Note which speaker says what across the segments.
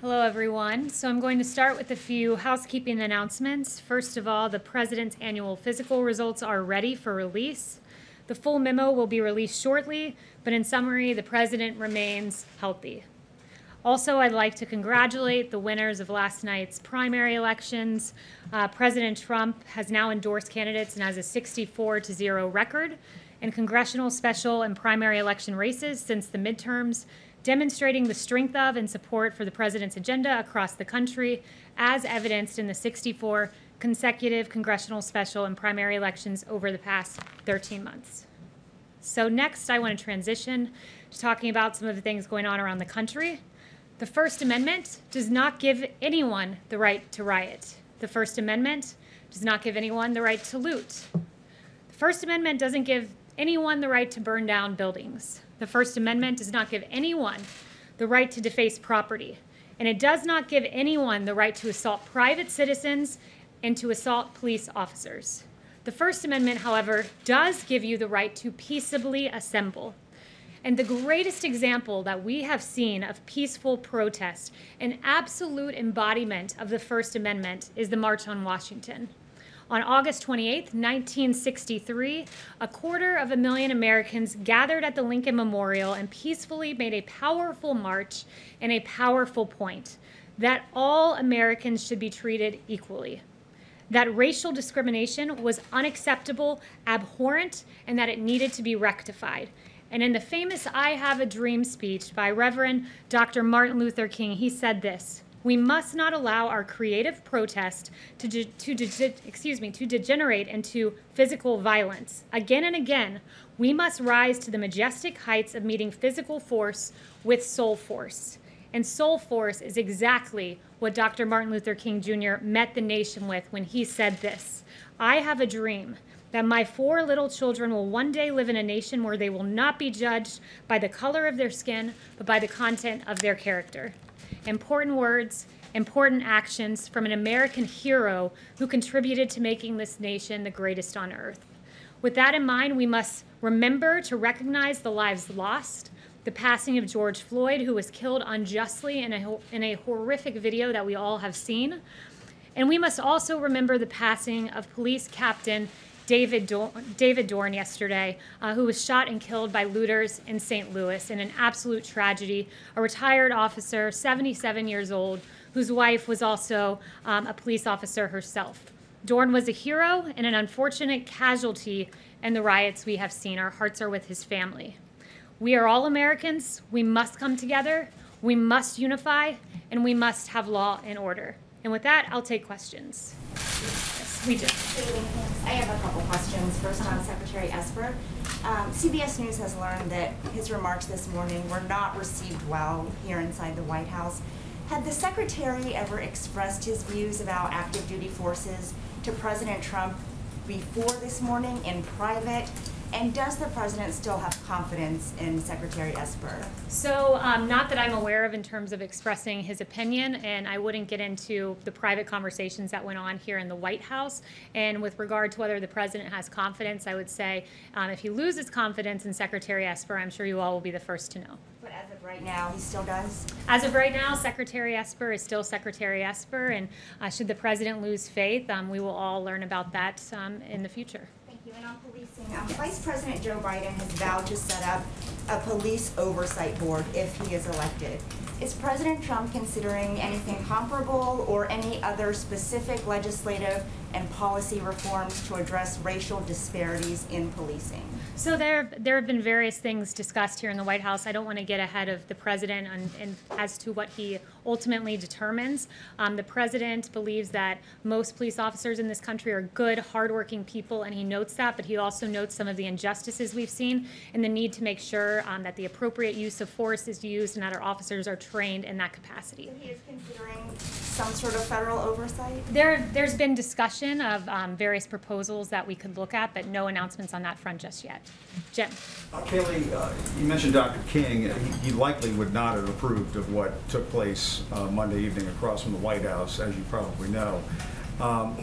Speaker 1: Hello, everyone. So I'm going to start with a few housekeeping announcements. First of all, the President's annual physical results are ready for release. The full memo will be released shortly, but in summary, the President remains healthy. Also, I'd like to congratulate the winners of last night's primary elections. President Trump has now endorsed candidates and has a 64-0 record in congressional, special, and primary election races since the midterms, demonstrating the strength of and support for the President's agenda across the country, as evidenced in the 64 consecutive congressional, special, and primary elections over the past 13 months. So next, I want to transition to talking about some of the things going on around the country. The First Amendment does not give anyone the right to riot. The First Amendment does not give anyone the right to loot. The First Amendment doesn't give anyone the right to burn down buildings. The First Amendment does not give anyone the right to deface property. And it does not give anyone the right to assault private citizens and to assault police officers. The First Amendment, however, does give you the right to peaceably assemble. And the greatest example that we have seen of peaceful protest, an absolute embodiment of the First Amendment, is the March on Washington. On August 28, 1963, 250,000 Americans gathered at the Lincoln Memorial and peacefully made a powerful march and a powerful point that all Americans should be treated equally, that racial discrimination was unacceptable, abhorrent, and that it needed to be rectified. And in the famous I Have a Dream speech by Reverend Dr. Martin Luther King, he said this: "We must not allow our creative protest to degenerate into physical violence. Again and again, we must rise to the majestic heights of meeting physical force with soul force." And soul force is exactly what Dr. Martin Luther King Jr. met the nation with when he said this: "I have a dream that my 4 little children will one day live in a nation where they will not be judged by the color of their skin, but by the content of their character." Important words, important actions from an American hero who contributed to making this nation the greatest on earth. With that in mind, we must remember to recognize the lives lost, the passing of George Floyd, who was killed unjustly in a horrific video that we all have seen. And we must also remember the passing of police captain David Dorn yesterday, who was shot and killed by looters in St. Louis in an absolute tragedy. A retired officer, 77 years old, whose wife was also a police officer herself. Dorn was a hero and an unfortunate casualty in the riots we have seen. Our hearts are with his family. We are all Americans. We must come together. We must unify, and we must have law and order. And with that, I'll take questions. Yes, we do.
Speaker 2: I have a couple questions. First on Secretary Esper. CBS News has learned that his remarks this morning were not received well here inside the White House. Had the Secretary ever expressed his views about active duty forces to President Trump before this morning in private? And does the President still have confidence in Secretary Esper?
Speaker 1: So not that I'm aware of in terms of expressing his opinion, and I wouldn't get into the private conversations that went on here in the White House. And with regard to whether the President has confidence, I would say if he loses confidence in Secretary Esper, I'm sure you all will be the first to know.
Speaker 2: But as of right now, he still does?
Speaker 1: As of right now, Secretary Esper is still Secretary Esper, and should the President lose faith, we will all learn about that in the future.
Speaker 2: And on policing, Vice President Joe Biden has vowed to set up a police oversight board if he is elected. Is President Trump considering anything comparable or any other specific legislative and policy reforms to address racial disparities in policing?
Speaker 1: So there have been various things discussed here in the White House. I don't want to get ahead of the President and as to what he ultimately determines. The President believes that most police officers in this country are good, hardworking people, and he notes that, but he also notes some of the injustices we've seen and the need to make sure that the appropriate use of force is used and that our officers are trained in that capacity.
Speaker 2: So he is considering some sort of federal oversight?
Speaker 1: There's been discussion of various proposals that we could look at, but no announcements on that front just yet. Jim.
Speaker 3: Kayleigh, you mentioned Dr. King. He likely would not have approved of what took place Monday evening across from the White House, as you probably know.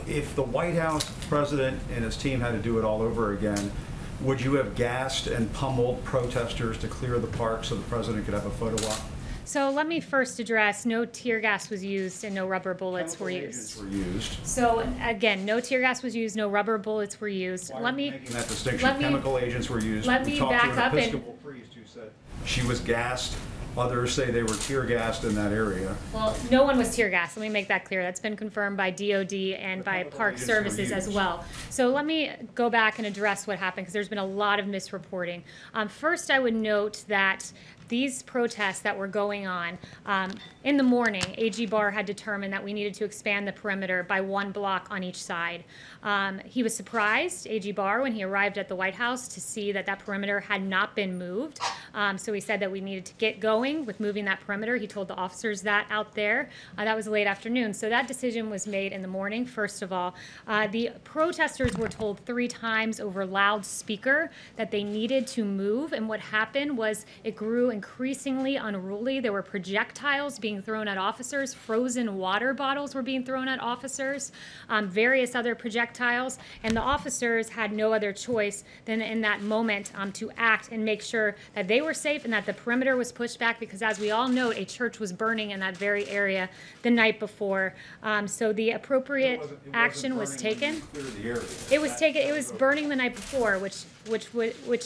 Speaker 3: If the White House president and his team had to do it all over again, would you have gassed and pummeled protesters to clear the park so the president could have a photo op?
Speaker 1: So let me first address no tear gas was used and no rubber bullets were used.
Speaker 3: Chemical agents were used.
Speaker 1: So again, no tear gas was used, no rubber bullets were used.
Speaker 3: Why are you making that distinction? Chemical agents were used.
Speaker 1: Let me back up
Speaker 3: and Episcopal priest who said she was gassed. Others say they were tear gassed in that area.
Speaker 1: Well, no one was tear gassed. Let me make that clear. That's been confirmed by DOD and by Park Services as well. So let me go back and address what happened because there's been a lot of misreporting. First, I would note that these protests that were going on, in the morning, AG Barr had determined that we needed to expand the perimeter by 1 block on each side. He was surprised, AG Barr, when he arrived at the White House to see that that perimeter had not been moved. So he said that we needed to get going with moving that perimeter. He told the officers that out there. That was late afternoon. So that decision was made in the morning, first of all. The protesters were told 3 times over loudspeaker that they needed to move, and what happened was it grew increasingly unruly. There were projectiles being thrown at officers, frozen water bottles were being thrown at officers, various other projectiles, and the officers had no other choice than in that moment to act and make sure that they were safe and that the perimeter was pushed back because, as we all know, a church was burning in that very area the night before. So the appropriate action was taken. It was burning the night before, which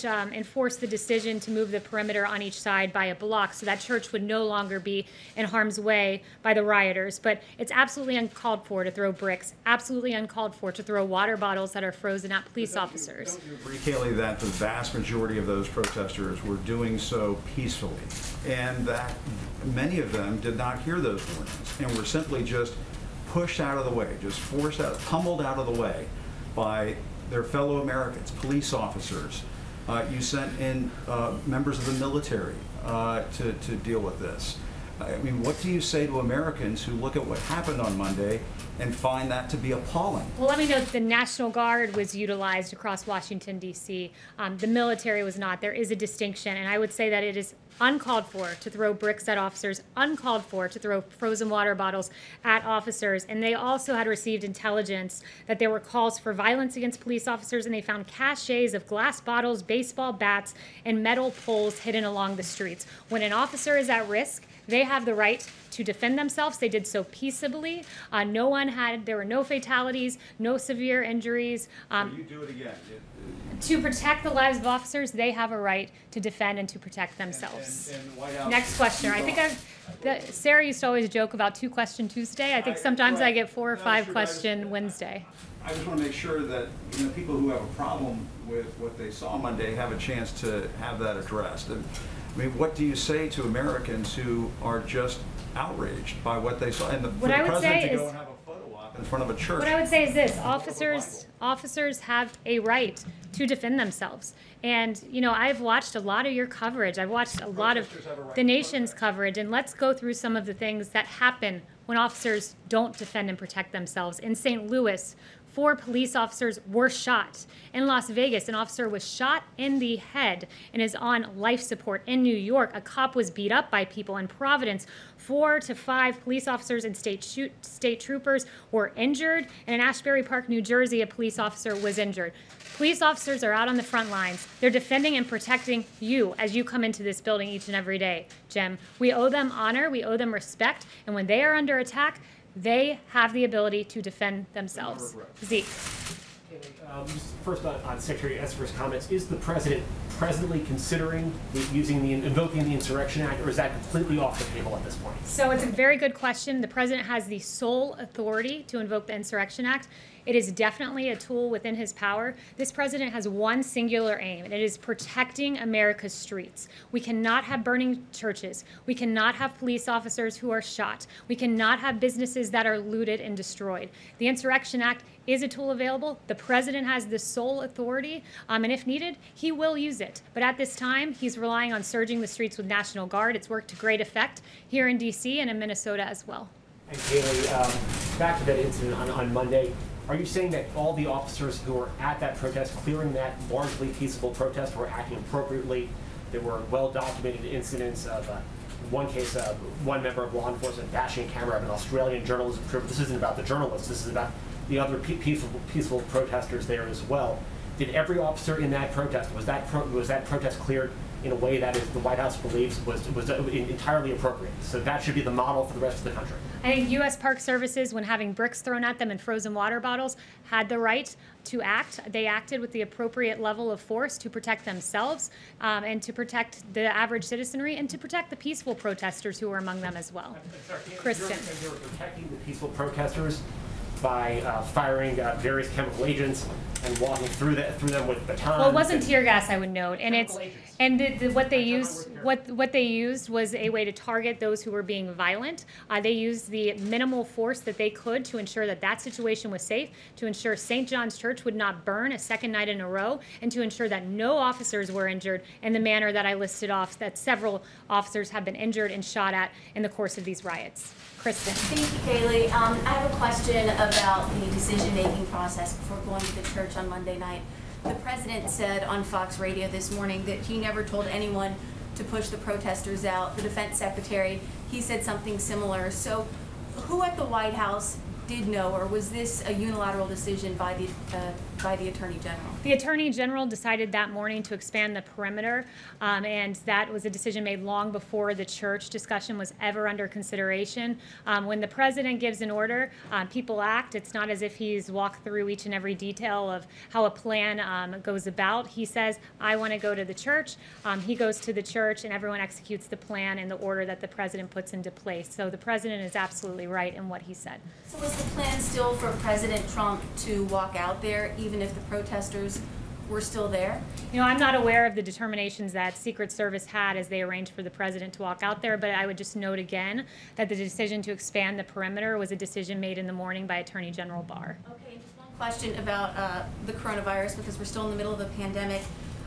Speaker 1: enforced the decision to move the perimeter on each side by a block so that church would no longer be in harm's way by the rioters. But it's absolutely uncalled for to throw bricks, absolutely uncalled for to throw water bottles that are frozen at police officers.
Speaker 3: Don't you agree, Kayleigh, that the vast majority of those protesters were doing so peacefully and that many of them did not hear those warnings and were simply just pushed out of the way, just forced out, pummeled out of the way by their fellow Americans, police officers? You sent in members of the military to deal with this. I mean, what do you say to Americans who look at what happened on Monday and find that to be appalling?
Speaker 1: Well, let me note that the National Guard was utilized across Washington, D.C. The military was not. There is a distinction, and I would say that it is uncalled for to throw bricks at officers, uncalled for to throw frozen water bottles at officers. And they also had received intelligence that there were calls for violence against police officers, and they found caches of glass bottles, baseball bats, and metal poles hidden along the streets. When an officer is at risk, they have the right to defend themselves. They did so peaceably. There were no fatalities, no severe injuries.
Speaker 3: You do it again.
Speaker 1: To protect the lives of officers, they have a right to defend and to protect themselves.
Speaker 3: And White House,
Speaker 1: next question. I think Sarah used to always joke about 2-question Tuesday. I think sometimes I get 4 or 5 question Wednesday.
Speaker 3: I just want to make sure that people who have a problem with what they saw Monday have a chance to have that addressed. And, I mean, what do you say to Americans who are just outraged by what they saw? And for the president to go and have a photo op in front of a church.
Speaker 1: What I would say is this: officers have a right to defend themselves. And I've watched a lot of your coverage. I've watched a lot of the nation's coverage, and let's go through some of the things that happen when officers don't defend and protect themselves. In St. Louis, 4 police officers were shot. In Las Vegas, an officer was shot in the head and is on life support. In New York, a cop was beat up by people. In Providence, 4 to 5 police officers and state troopers were injured. And in Ashbury Park, New Jersey, a police officer was injured. Police officers are out on the front lines. They're defending and protecting you as you come into this building each and every day, Jim. We owe them honor, we owe them respect, and when they are under attack, they have the ability to defend themselves. Zeke.
Speaker 4: Just first on Secretary Esper's comments, is the president presently considering invoking the Insurrection Act, or is that completely off the table at this point?
Speaker 1: So it's a very good question. The president has the sole authority to invoke the Insurrection Act. It is definitely a tool within his power. This president has one singular aim, and it is protecting America's streets. We cannot have burning churches. We cannot have police officers who are shot. We cannot have businesses that are looted and destroyed. The Insurrection Act is a tool available. The president has the sole authority, and if needed, he will use it. But at this time, he's relying on surging the streets with National Guard. It's worked to great effect here in D.C. and in Minnesota as well.
Speaker 4: And Kayleigh, back to that incident on Monday, are you saying that all the officers who were at that protest, clearing that largely peaceful protest, were acting appropriately? There were well-documented incidents of one case, one member of law enforcement bashing a camera of an Australian journalist. This isn't about the journalists. This is about the other peaceful protesters there as well. Did every officer in that protest, was that protest cleared in a way that the White House believes was entirely appropriate. So that should be the model for the rest of the country.
Speaker 1: I think U.S. Park Services, when having bricks thrown at them and frozen water bottles, had the right to act. They acted with the appropriate level of force to protect themselves and to protect the average citizenry and to protect the peaceful protesters who were among them as well. Kristen.
Speaker 4: You're protecting the peaceful protesters by firing various chemical agents and walking through them with batons.
Speaker 1: Well, it wasn't tear gas, I would note, and what they used was a way to target those who were being violent. They used the minimal force that they could to ensure that situation was safe, to ensure St. John's Church would not burn a second night in a row, and to ensure that no officers were injured in the manner that I listed off, that several officers have been injured and shot at in the course of these riots. Kristen.
Speaker 5: Thank you, Kayleigh. I have a question about the decision-making process before going to the church on Monday night. The president said on Fox Radio this morning that he never told anyone to push the protesters out. The defense secretary, he said something similar. So who at the White House did know, or was this a unilateral decision by the Attorney General?
Speaker 1: The Attorney General decided that morning to expand the perimeter, and that was a decision made long before the church discussion was ever under consideration. When the president gives an order, people act. It's not as if he's walked through each and every detail of how a plan goes about. He says, I want to go to the church. He goes to the church, and everyone executes the plan in the order that the president puts into place. So the president is absolutely right in what he said.
Speaker 5: So was the plan still for President Trump to walk out there, even if the protesters were still there?
Speaker 1: You know, I'm not aware of the determinations that Secret Service had as they arranged for the president to walk out there, but I would just note again that the decision to expand the perimeter was a decision made in the morning by Attorney General Barr.
Speaker 5: Okay, and just one question about the coronavirus, because we're still in the middle of a pandemic.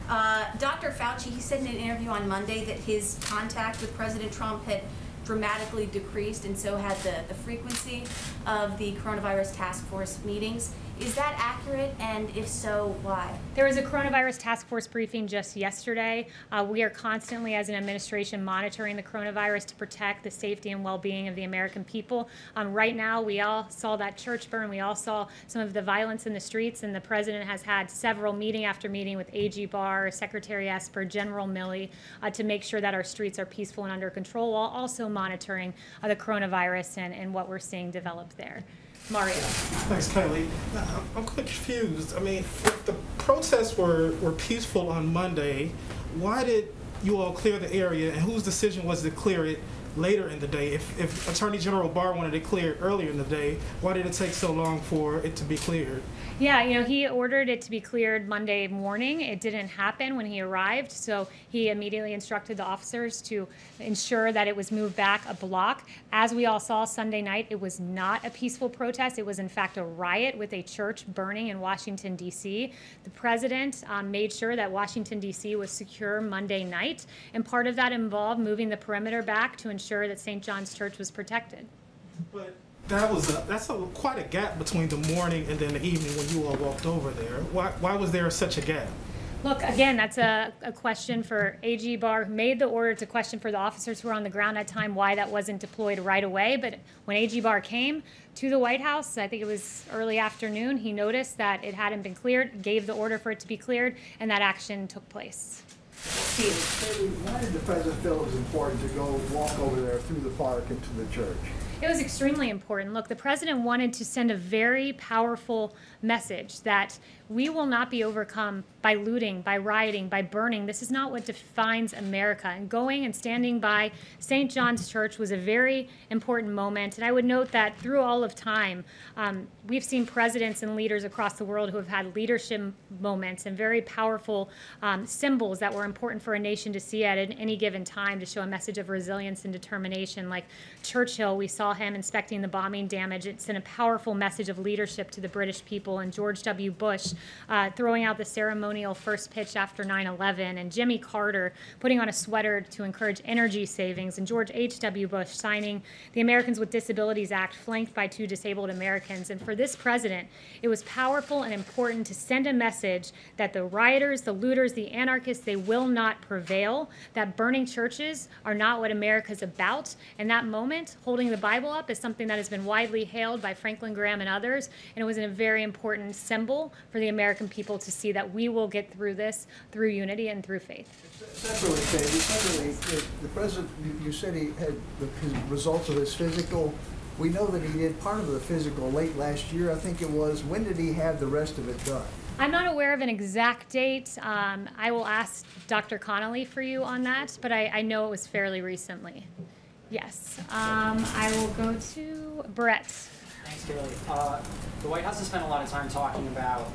Speaker 5: Dr. Fauci, he said in an interview on Monday that his contact with President Trump had dramatically decreased, and so had the frequency of the coronavirus task force meetings. Is that accurate, and if so, why?
Speaker 1: There was a coronavirus task force briefing just yesterday. We are constantly, as an administration, monitoring the coronavirus to protect the safety and well-being of the American people. Right now, we all saw that church burn. We all saw some of the violence in the streets, and the president has had several meeting after meeting with AG Barr, Secretary Esper, General Milley, to make sure that our streets are peaceful and under control, while also monitoring the coronavirus and what we're seeing develop there. Mario.
Speaker 6: Thanks, Kayleigh. I'm quite confused. I mean, if the protests were peaceful on Monday, why did you all clear the area, and whose decision was to clear it later in the day? If Attorney General Barr wanted it cleared earlier in the day, why did it take so long for it to be cleared?
Speaker 1: Yeah, you know, he ordered it to be cleared Monday morning. It didn't happen when he arrived, so he immediately instructed the officers to ensure that it was moved back a block. As we all saw Sunday night, it was not a peaceful protest. It was, in fact, a riot with a church burning in Washington, D.C. The president made sure that Washington, D.C. was secure Monday night, and part of that involved moving the perimeter back to ensure that St. John's Church was protected.
Speaker 6: But that's quite a gap between the morning and then the evening when you all walked over there. Why was there such a gap?
Speaker 1: Look, again, that's a question for AG Barr, who made the order. It's a question for the officers who were on the ground at the time, why that wasn't deployed right away. But when AG Barr came to the White House, I think it was early afternoon, he noticed that it hadn't been cleared, gave the order for it to be cleared, and that action took place.
Speaker 7: Why did the president feel it was important to go walk over there through the park into the church?
Speaker 1: It was extremely important. Look, the president wanted to send a very powerful message that we will not be overcome by looting, by rioting, by burning. This is not what defines America. And going and standing by St. John's Church was a very important moment. And I would note that through all of time, we've seen presidents and leaders across the world who have had leadership moments and very powerful symbols that were important for a nation to see at any given time to show a message of resilience and determination. Like Churchill, we saw him inspecting the bombing damage. It sent a powerful message of leadership to the British people. And George W. Bush throwing out the ceremonial first pitch after 9/11, and Jimmy Carter putting on a sweater to encourage energy savings, and George H.W. Bush signing the Americans with Disabilities Act, flanked by 2 disabled Americans. And for this president, it was powerful and important to send a message that the rioters, the looters, the anarchists, they will not prevail, that burning churches are not what America's about. And that moment, holding the Bible up, is something that has been widely hailed by Franklin Graham and others, and it was a very important symbol for the the American people to see that we will get through this through unity and through faith.
Speaker 7: Separately, the president, you said he had his results of his physical. We know that he did part of the physical late last year, I think it was. When did he have the rest of it done?
Speaker 1: I'm not aware of an exact date. I will ask Dr. Connolly for you on that, but I know it was fairly recently. Yes. I will go to Brett.
Speaker 8: Thanks, Kayleigh. The White House has spent a lot of time talking about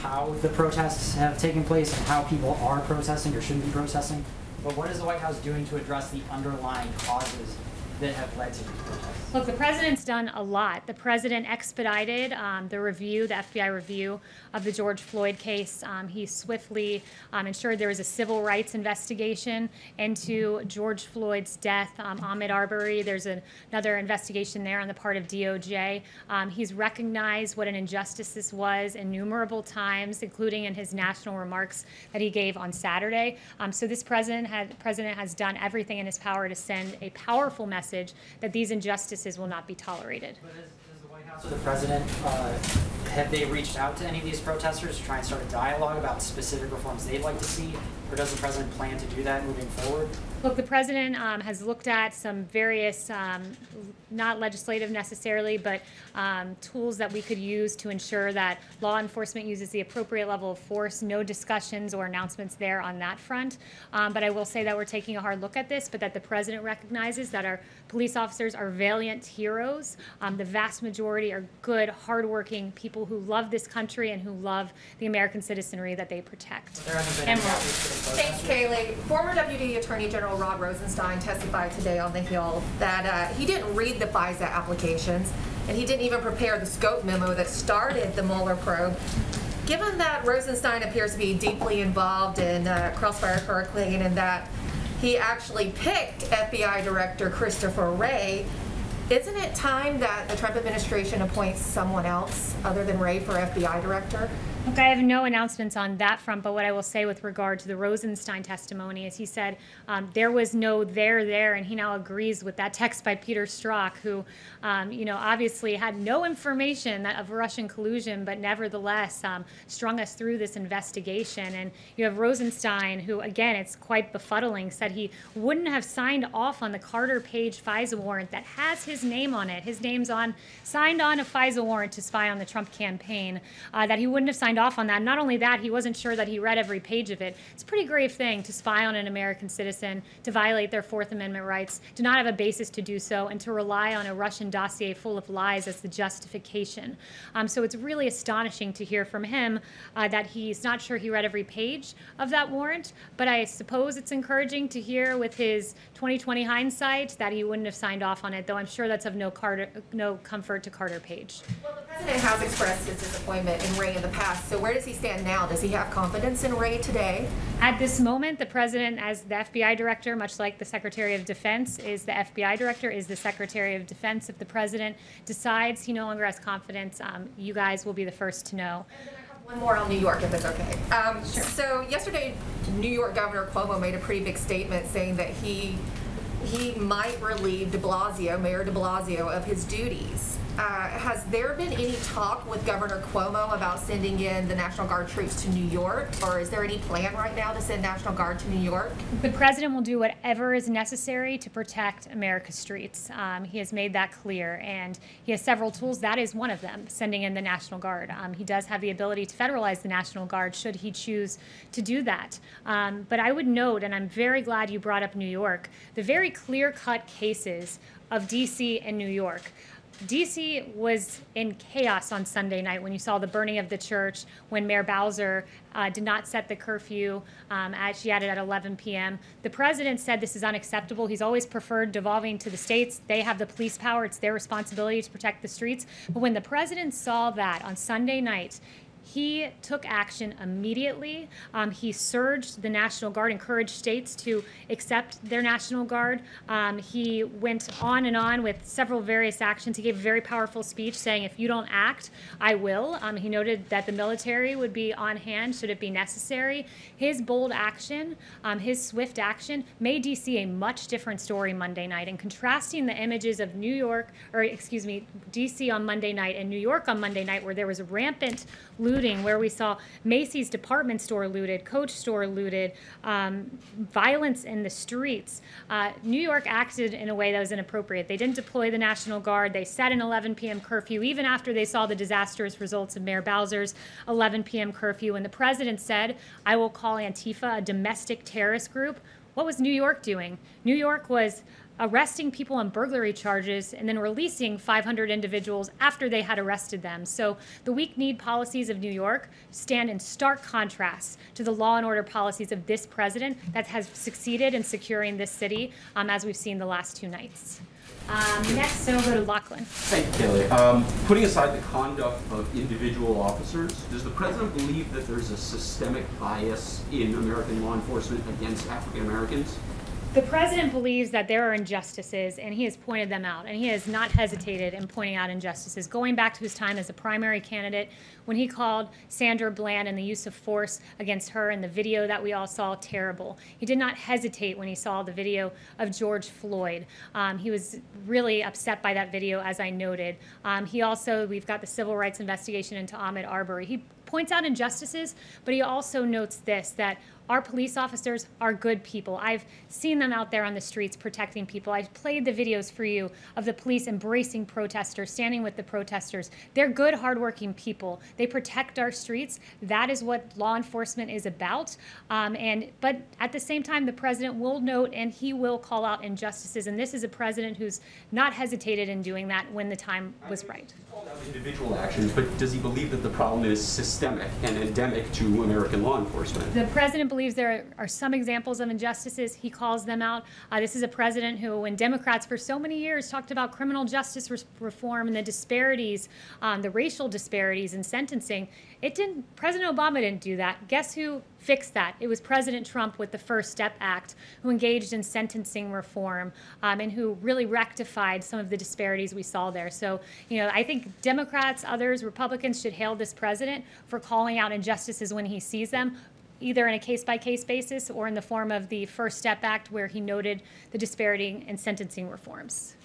Speaker 8: how the protests have taken place and how people are protesting or shouldn't be protesting. But what is the White House doing to address the underlying causes that have led to these protests?
Speaker 1: Look, the president's done a lot. The president expedited the review, the FBI review of the George Floyd case. He swiftly ensured there was a civil rights investigation into George Floyd's death. Ahmaud Arbery, there's another investigation there on the part of DOJ. He's recognized what an injustice this was innumerable times, including in his national remarks that he gave on Saturday. So this president has done everything in his power to send a powerful message that these injustices will not be tolerated.
Speaker 8: But does the White House or the president, have they reached out to any of these protesters to try and start a dialogue about specific reforms they'd like to see? Or does the president plan to do that moving forward?
Speaker 1: Look, the president has looked at some various, not legislative necessarily, but tools that we could use to ensure that law enforcement uses the appropriate level of force. No discussions or announcements there on that front. But I will say that we're taking a hard look at this, but that the president recognizes that our police officers are valiant heroes. The vast majority are good, hardworking people who love this country and who love the American citizenry that they protect.
Speaker 8: There hasn't been any outreach to the
Speaker 9: Thanks, Kayleigh. Former Deputy Attorney General Rod Rosenstein testified today on the Hill that he didn't read the FISA applications, and he didn't even prepare the scope memo that started the Mueller probe. Given that Rosenstein appears to be deeply involved in Crossfire Hurricane and that he actually picked FBI Director Christopher Wray, isn't it time that the Trump administration appoints someone else other than Wray for FBI Director?
Speaker 1: Look, I have no announcements on that front, but what I will say with regard to the Rosenstein testimony is he said there was no there, and he now agrees with that text by Peter Strzok, who, obviously had no information of Russian collusion, but nevertheless strung us through this investigation. And you have Rosenstein, who, again, it's quite befuddling, said he wouldn't have signed off on the Carter Page FISA warrant that has his name on it. His name's signed on a FISA warrant to spy on the Trump campaign, that he wouldn't have signed off on that. Not only that, he wasn't sure that he read every page of it. It's a pretty grave thing to spy on an American citizen, to violate their Fourth Amendment rights, to not have a basis to do so, and to rely on a Russian dossier full of lies as the justification. So it's really astonishing to hear from him that he's not sure he read every page of that warrant, but I suppose it's encouraging to hear with his 2020 hindsight that he wouldn't have signed off on it, though I'm sure that's of no comfort to Carter Page.
Speaker 9: Well, the president has expressed his disappointment in Wray in the past, so where does he stand now? Does he have confidence in Wray today?
Speaker 1: At this moment, the president, as the FBI director, much like the Secretary of Defense is the FBI director, is the Secretary of Defense. If the president decides he no longer has confidence, you guys will be the first to know.
Speaker 9: And then I have one more on New York, if it's okay. Sure. So yesterday, New York Governor Cuomo made a pretty big statement saying that he might relieve Mayor de Blasio, of his duties. Has there been any talk with Governor Cuomo about sending in the National Guard troops to New York, or is there any plan right now to send National Guard to New York?
Speaker 1: The president will do whatever is necessary to protect America's streets. He has made that clear, and he has several tools. That is one of them, sending in the National Guard. He does have the ability to federalize the National Guard should he choose to do that. But I would note, and I'm very glad you brought up New York, the very clear-cut cases of D.C. and New York. D.C. was in chaos on Sunday night when you saw the burning of the church, when Mayor Bowser did not set the curfew as she had it at 11 p.m. The president said this is unacceptable. He's always preferred devolving to the states. They have the police power. It's their responsibility to protect the streets. But when the president saw that on Sunday night, he took action immediately. He surged the National Guard, encouraged states to accept their National Guard. He went on and on with several various actions. He gave a very powerful speech saying, if you don't act, I will. He noted that the military would be on hand should it be necessary. His bold action, his swift action, made D.C. a much different story Monday night. And contrasting the images of D.C. on Monday night and New York on Monday night, where there was rampant looting looting, where we saw Macy's department store looted, Coach store looted, violence in the streets. New York acted in a way that was inappropriate. They didn't deploy the National Guard. They set an 11 p.m. curfew, even after they saw the disastrous results of Mayor Bowser's 11 p.m. curfew. And the president said, "I will call Antifa a domestic terrorist group." What was New York doing? New York was arresting people on burglary charges and then releasing 500 individuals after they had arrested them. So the weak-kneed policies of New York stand in stark contrast to the law and order policies of this president that has succeeded in securing this city, as we've seen the last 2 nights. Next, so we'll go to Lachlan.
Speaker 10: Thank you, Kayleigh. Putting aside the conduct of individual officers, does the president believe that there's a systemic bias in American law enforcement against African Americans?
Speaker 1: The president believes that there are injustices, and he has pointed them out, and he has not hesitated in pointing out injustices, going back to his time as a primary candidate when he called Sandra Bland and the use of force against her in the video that we all saw terrible. He did not hesitate when he saw the video of George Floyd. He was really upset by that video, as I noted. We've got the civil rights investigation into Ahmaud Arbery. He points out injustices, but he also notes this, that our police officers are good people. I've seen them out there on the streets protecting people. I've played the videos for you of the police embracing protesters, standing with the protesters. They're good, hardworking people. They protect our streets. That is what law enforcement is about. But at the same time, the president will note and he will call out injustices. And this is a president who's not hesitated in doing that when the time was right.
Speaker 10: Individual actions, but does he believe that the problem is systemic and endemic to American law enforcement?
Speaker 1: The president believes there are some examples of injustices. He calls them out. This is a president who, when Democrats for so many years talked about criminal justice reform and the disparities, the racial disparities in sentencing, President Obama didn't do that. Guess who fixed that? It was President Trump with the First Step Act, who engaged in sentencing reform and who really rectified some of the disparities we saw there. So, I think Democrats, others, Republicans should hail this president for calling out injustices when he sees them, either in a case-by-case basis or in the form of the First Step Act, where he noted the disparity in sentencing reforms.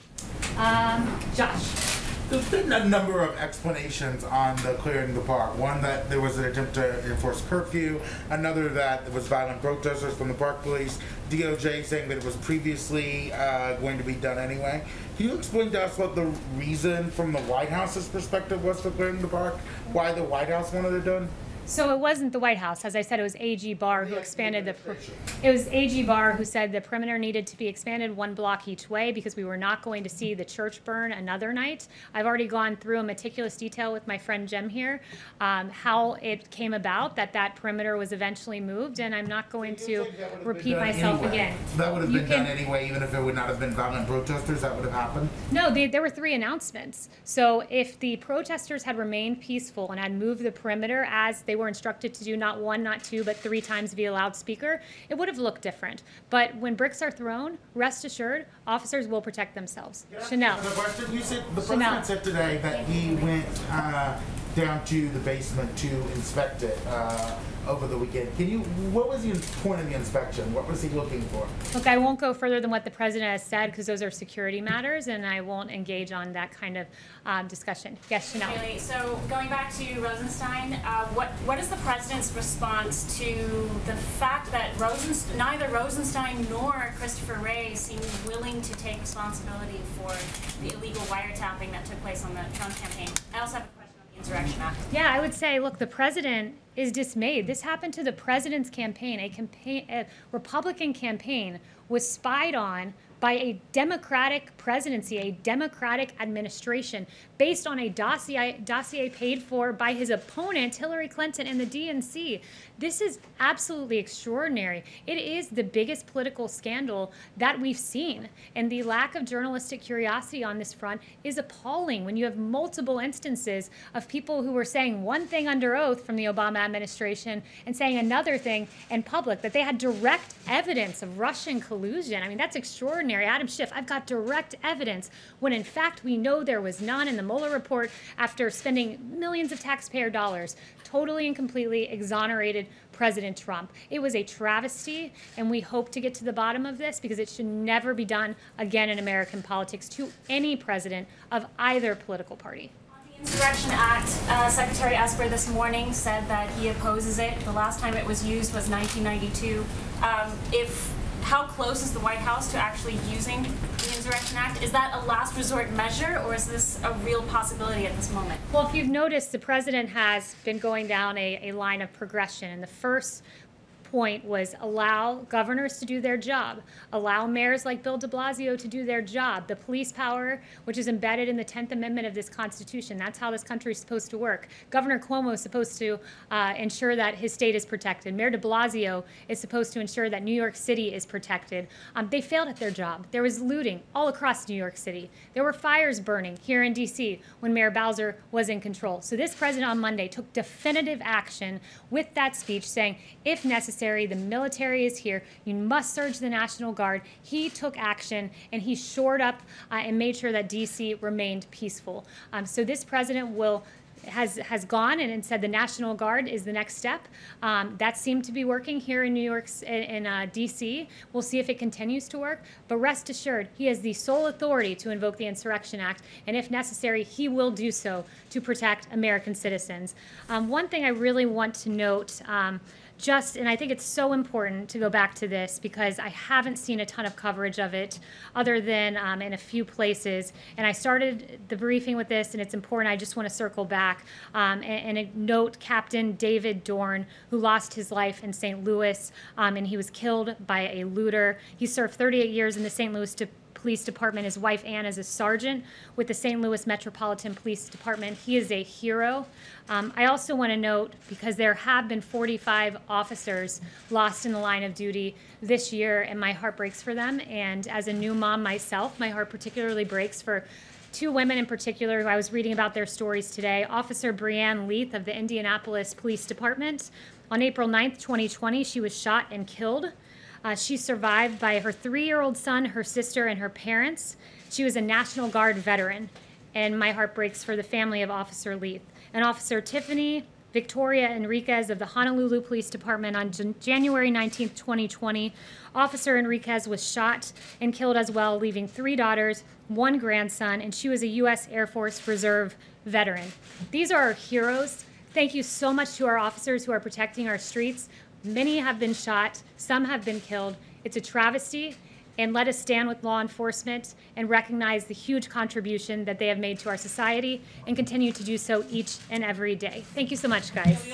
Speaker 1: Josh.
Speaker 11: There's been a number of explanations on the clearing the park. One, that there was an attempt to enforce curfew. Another, that there was violent protesters from the park police. DOJ saying that it was previously going to be done anyway. Can you explain to us what the reason from the White House's perspective was for clearing the park? Why the White House wanted it done?
Speaker 1: So it wasn't the White House. As I said, it was A.G. Barr who expanded it was A.G. Barr who said the perimeter needed to be expanded 1 block each way because we were not going to see the church burn another night. I've already gone through in meticulous detail with my friend Jem here how it came about that perimeter was eventually moved, and I'm not going to repeat myself again.
Speaker 11: So that would have been done anyway, even if it would not have been violent protesters, that would have happened?
Speaker 1: No, there were 3 announcements. So if the protesters had remained peaceful and had moved the perimeter as they were instructed to do, not 1, not 2, but 3 times via loudspeaker, it would have looked different. But when bricks are thrown, rest assured, officers will protect themselves. Chanel.
Speaker 11: You said the president said today that he went down to the basement to inspect it over the weekend. What was the point of the inspection? What was he looking for?
Speaker 1: Look, I won't go further than what the president has said because those are security matters, and I won't engage on that kind of discussion. Yes, Chanel.
Speaker 12: Really? So going back to Rosenstein, what is the president's response to the fact that neither Rosenstein nor Christopher Wray seem willing to take responsibility for the illegal wiretapping that took place on the Trump campaign? I also have a question on the Insurrection Act.
Speaker 1: Yeah, I would say, look, the president is dismayed. This happened to the president's campaign. A Republican campaign was spied on by a Democratic presidency, a Democratic administration, based on a dossier paid for by his opponent, Hillary Clinton, and the DNC. This is absolutely extraordinary. It is the biggest political scandal that we've seen, and the lack of journalistic curiosity on this front is appalling when you have multiple instances of people who were saying one thing under oath from the Obama administration and saying another thing in public, that they had direct evidence of Russian collusion. I mean, that's extraordinary. Adam Schiff, I've got direct evidence, when in fact we know there was none. In the Mueller report, after spending millions of taxpayer dollars, totally and completely exonerated President Trump. It was a travesty, and we hope to get to the bottom of this because it should never be done again in American politics to any president of either political party.
Speaker 5: On the
Speaker 12: Insurrection Act, Secretary Esper this morning said that he opposes it. The last time it was used was 1992. How close is the White House to actually using the Insurrection Act? Is that a last resort measure, or is this a real possibility at this moment?
Speaker 1: Well, if you've noticed, the president has been going down a line of progression, and the first point was allow governors to do their job, allow mayors like Bill de Blasio to do their job, the police power, which is embedded in the 10th Amendment of this Constitution. That's how this country is supposed to work. Governor Cuomo is supposed to ensure that his state is protected. Mayor de Blasio is supposed to ensure that New York City is protected. They failed at their job. There was looting all across New York City. There were fires burning here in D.C. when Mayor Bowser was in control. So this president on Monday took definitive action with that speech saying, if necessary, the military is here. You must surge the National Guard. He took action, and he shored up and made sure that D.C. remained peaceful. So this president has gone and said the National Guard is the next step. That seemed to be working here in New York, in D.C. We'll see if it continues to work. But rest assured, he has the sole authority to invoke the Insurrection Act, and if necessary, he will do so to protect American citizens. One thing I really want to note, and I think it's so important to go back to this because I haven't seen a ton of coverage of it other than in a few places. And I started the briefing with this, and it's important. I just want to circle back and note Captain David Dorn, who lost his life in St. Louis, and he was killed by a looter. He served 38 years in the St. Louis Police Department. His wife, Ann, is a sergeant with the St. Louis Metropolitan Police Department. He is a hero. I also want to note, because there have been 45 officers lost in the line of duty this year, and my heart breaks for them. And as a new mom myself, my heart particularly breaks for two women in particular who I was reading about their stories today. Officer Breanne Leath of the Indianapolis Police Department. On April 9th, 2020, she was shot and killed. She survived by her 3-year-old son, her sister, and her parents. She was a National Guard veteran, and my heart breaks for the family of Officer Leath. And Officer Tiffany Victoria Enriquez of the Honolulu Police Department on January 19th, 2020. Officer Enriquez was shot and killed as well, leaving 3 daughters, 1 grandson, and she was a U.S. Air Force Reserve veteran. These are our heroes. Thank you so much to our officers who are protecting our streets. Many have been shot, some have been killed. It's a travesty, and let us stand with law enforcement and recognize the huge contribution that they have made to our society and continue to do so each and every day. Thank you so much, guys.